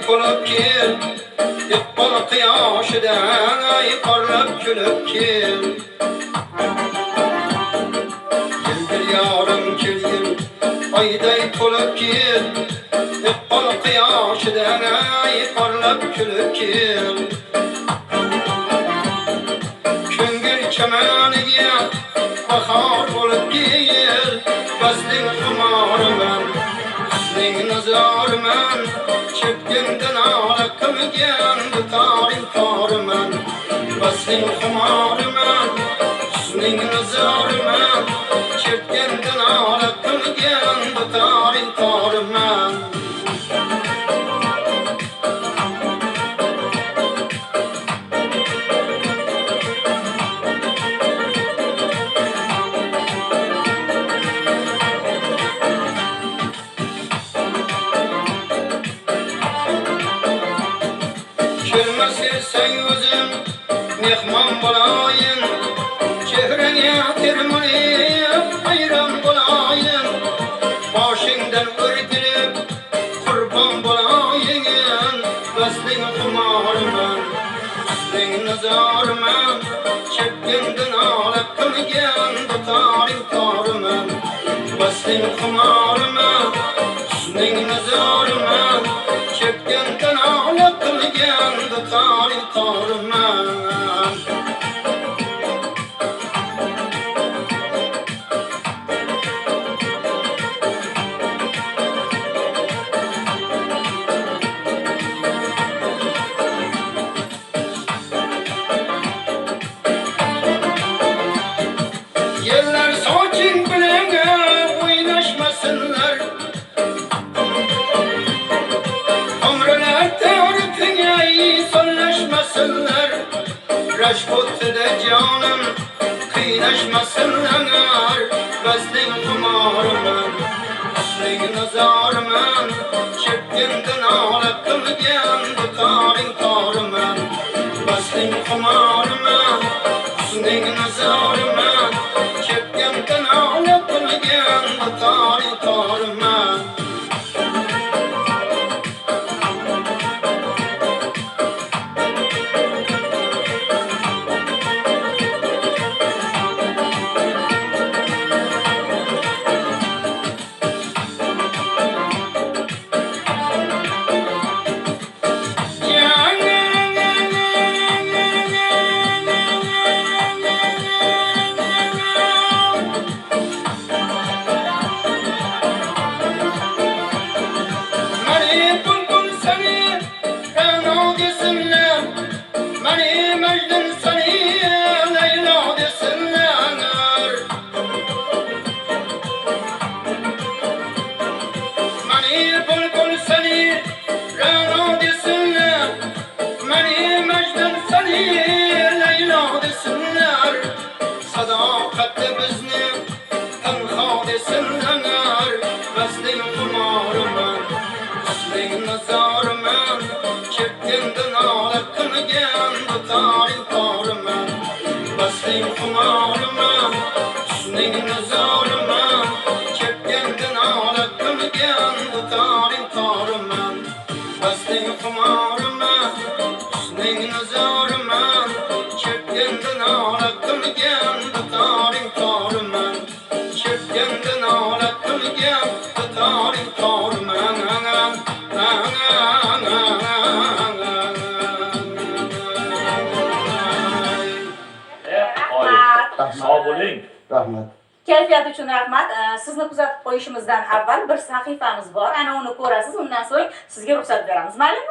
to'lib kel, iqbol quyoshida parlab kulib kel. Kelgil yorim kelgil, oyday to'lib kel, iqbol quyoshida parlab kulib kel. Ko'ngil chamaniga bahor bo'lib kel, basling xumoriman, husning nazoriman, chepkindan ola qilgan dutoring toriman. Basling xumoriman, husning nazoriman, chepkindan ola qilgan dutoring toriman. Sen yüzüm mehman bolayın, çehrene termuliyip hayran bolayın. Başından örgülüp kurban bolayın. Basling kumarman, husning nazarman, çepkinden ola qilgan dutoring toriman. Basling kumarman, husning nazarman, çepkinden ola qilgan dutoring toriman. Yerler soçin bilen oynaşmasınlar, ömrüler teoritine sollaşmasınlar. Rajput'da canım kıynaşmasınlar. Basling kumarman, husning nazarman, chepkinden ola qilgan dutoring toriman. Basling kumarman, husning nazarman, chepkinden ola qilgan dutoring toriman. Sadaqatli bizni tanho desinlar. Basling kumarman, husning nazoriman, chepkinden ola qilgan dutoring toriman. Basling kumarman, husning nazoriman, chepkinden ola qilgan dutoring toriman. Basling kumarman, husning nazoriman, chepkinden ola qilgan dutoring toriman. Chepkinden ola qilgan dutoring toriman. Sağ bo'ling. Rahmat. Kayfiyat uchun rahmat. Sizni kuzatib qo'yishimizdan avval bir sahifamiz bor. Ana uni ko'rasiz. Undan so'ng sizga ruxsat beramiz. Mayli?